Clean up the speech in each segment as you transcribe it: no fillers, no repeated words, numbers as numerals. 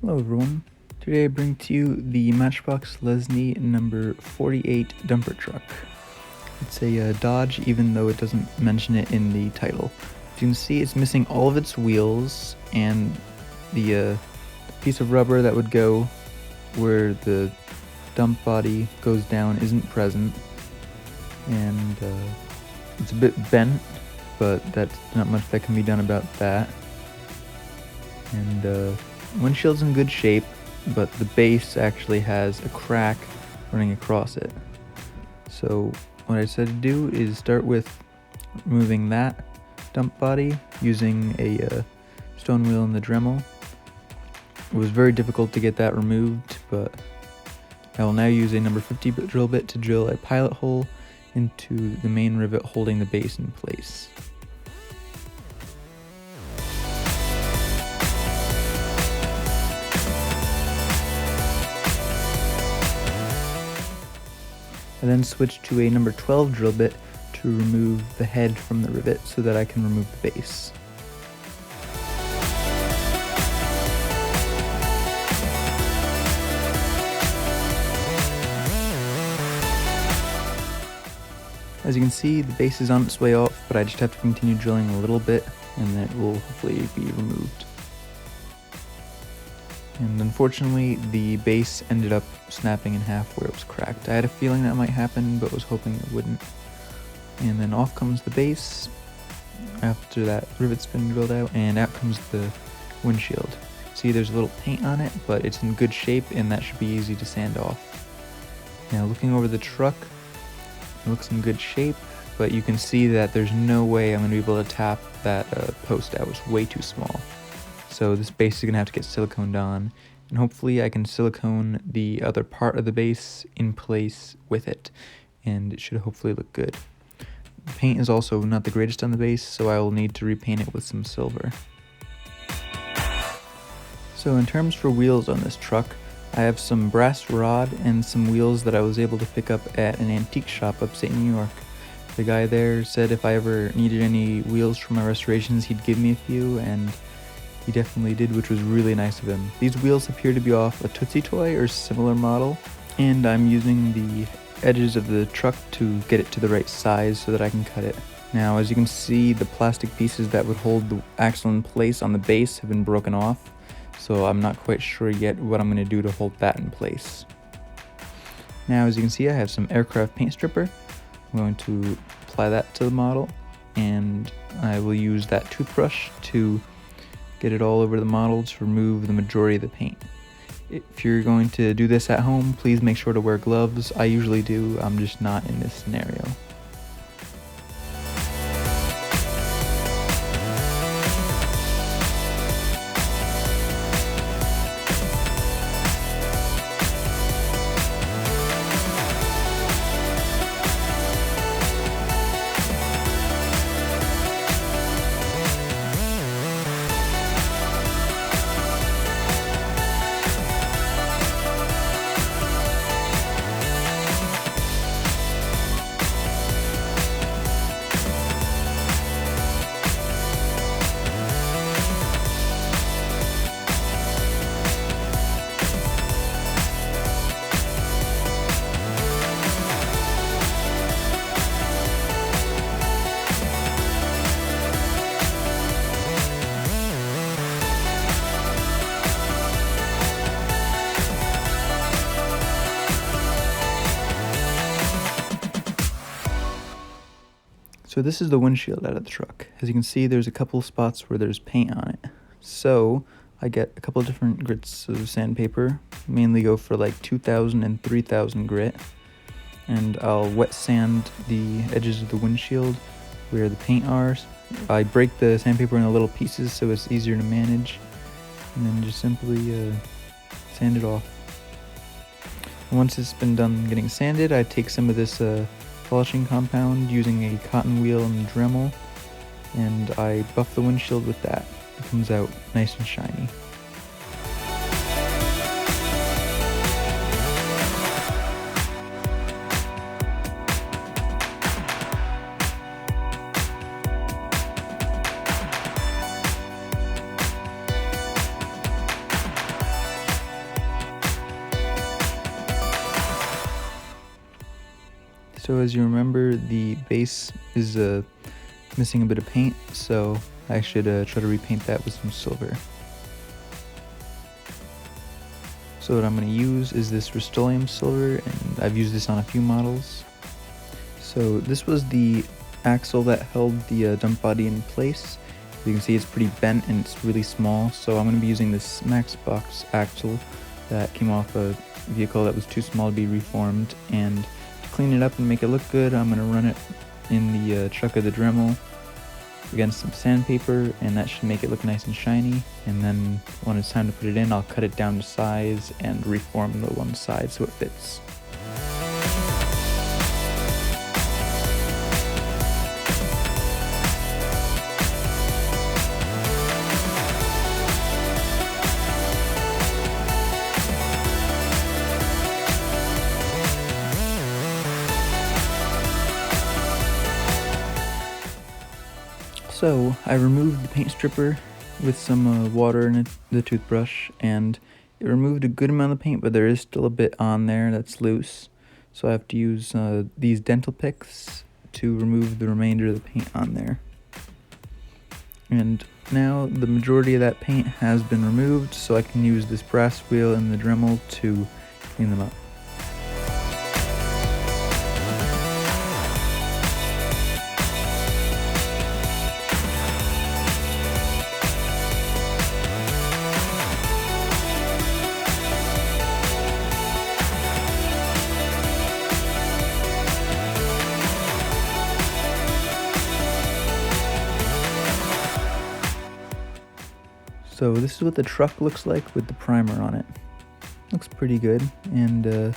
Hello everyone. Today I bring to you the Matchbox Lesney number 48 dumper truck. It's a Dodge, even though it doesn't mention it in the title. As you can see, it's missing all of its wheels, and the piece of rubber that would go where the dump body goes down isn't present, and it's a bit bent, but that's not much that can be done about that. And windshield's in good shape, but the base actually has a crack running across it. So what I decided to do is start with removing that dump body using a stone wheel and the Dremel. It was very difficult to get that removed, but I will now use a number 50 drill bit to drill a pilot hole into the main rivet holding the base in place. I then switched to a number 12 drill bit to remove the head from the rivet so that I can remove the base. As you can see, the base is on its way off, but I just have to continue drilling a little bit and then it will hopefully be removed. And unfortunately, the base ended up snapping in half where it was cracked. I had a feeling that might happen, but was hoping it wouldn't. And then off comes the base. After that rivet's been drilled out, and out comes the windshield. See, there's a little paint on it, but it's in good shape, and that should be easy to sand off. Now, looking over the truck, it looks in good shape, but you can see that there's no way I'm going to be able to tap that post out. It was way too small. So this base is going to have to get siliconed on, and hopefully I can silicone the other part of the base in place with it, and it should hopefully look good. The paint is also not the greatest on the base, so I will need to repaint it with some silver. So in terms for wheels on this truck, I have some brass rod and some wheels that I was able to pick up at an antique shop upstate New York. The guy there said if I ever needed any wheels for my restorations, he'd give me a few, and he definitely did, which was really nice of him. These wheels appear to be off a Tootsie Toy or similar model, and I'm using the edges of the truck to get it to the right size so that I can cut it. Now, as you can see, the plastic pieces that would hold the axle in place on the base have been broken off, so I'm not quite sure yet what I'm going to do to hold that in place. Now, as you can see, I have some aircraft paint stripper. I'm going to apply that to the model, and I will use that toothbrush to get it all over the model to remove the majority of the paint. If you're going to do this at home, please make sure to wear gloves. I usually do, I'm just not in this scenario. So this is the windshield out of the truck. As you can see, there's a couple spots where there's paint on it. So I get a couple different grits of sandpaper, mainly go for like 2000 and 3000 grit, and I'll wet sand the edges of the windshield where the paint are. I break the sandpaper into little pieces so it's easier to manage, and then just simply sand it off. And once it's been done getting sanded, I take some of this polishing compound using a cotton wheel and Dremel, and I buff the windshield with that. It comes out nice and shiny. So as you remember, the base is missing a bit of paint, so I should try to repaint that with some silver. So what I'm going to use is this Rust-Oleum silver, and I've used this on a few models. So this was the axle that held the dump body in place. You can see it's pretty bent and it's really small, so I'm going to be using this Matchbox axle that came off a vehicle that was too small to be reformed, and to clean it up and make it look good, I'm going to run it in the truck of the Dremel against some sandpaper, and that should make it look nice and shiny. And then when it's time to put it in, I'll cut it down to size and reform the one side so it fits. So I removed the paint stripper with some water and the toothbrush, and it removed a good amount of paint, but there is still a bit on there that's loose. So I have to use these dental picks to remove the remainder of the paint on there. And now the majority of that paint has been removed, so I can use this brass wheel and the Dremel to clean them up. So this is what the truck looks like with the primer on it. Looks pretty good, and this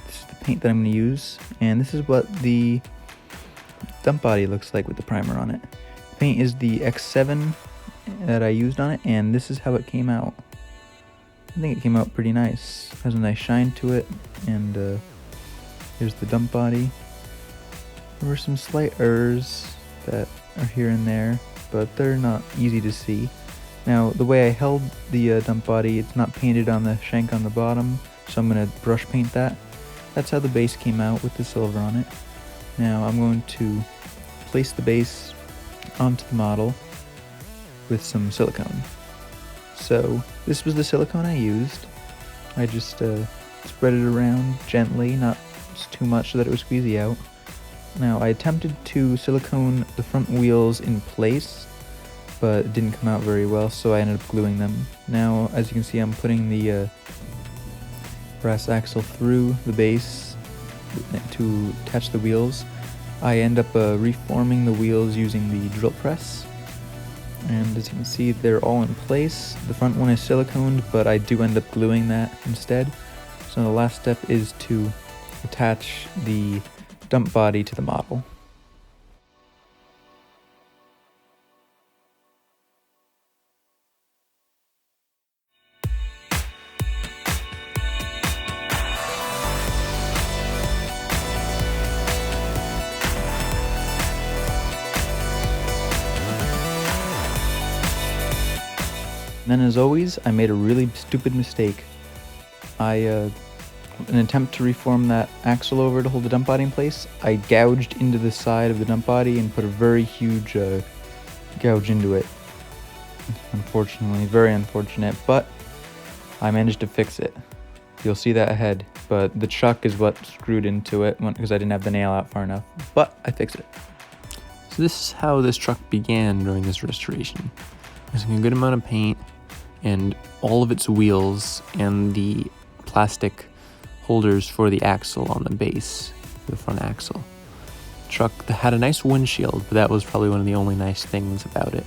is the paint that I'm going to use, and this is what the dump body looks like with the primer on it. The paint is the X7 that I used on it, and this is how it came out. I think it came out pretty nice. It has a nice shine to it, and here's the dump body. There were some slight errors that are here and there, but they're not easy to see. Now, the way I held the dump body, it's not painted on the shank on the bottom, so I'm going to brush paint that. That's how the base came out with the silver on it. Now I'm going to place the base onto the model with some silicone. So this was the silicone I used. I just spread it around gently, not too much so that it would squeeze out. Now I attempted to silicone the front wheels in place, but it didn't come out very well, so I ended up gluing them. Now, as you can see, I'm putting the brass axle through the base to attach the wheels. I end up reforming the wheels using the drill press, and as you can see, they're all in place. The front one is siliconed, but I do end up gluing that instead. So the last step is to attach the dump body to the model. Then, as always, I made a really stupid mistake. In an attempt to reform that axle over to hold the dump body in place, I gouged into the side of the dump body and put a very huge gouge into it. Unfortunately, very unfortunate, but I managed to fix it. You'll see that ahead, but the chuck is what screwed into it because I didn't have the nail out far enough, but I fixed it. So this is how this truck began during this restoration. Using a good amount of paint and all of its wheels and the plastic holders for the axle on the base, the front axle. The truck that had a nice windshield, but that was probably one of the only nice things about it.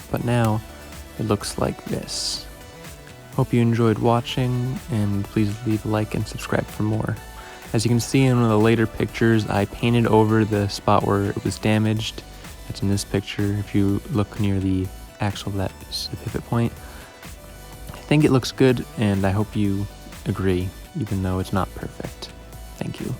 But now it looks like this. Hope you enjoyed watching, and please leave a like and subscribe for more. As you can see in one of the later pictures, I painted over the spot where it was damaged. That's in this picture. If you look near the axle, that's the pivot point. I think it looks good, and I hope you agree, even though it's not perfect. Thank you.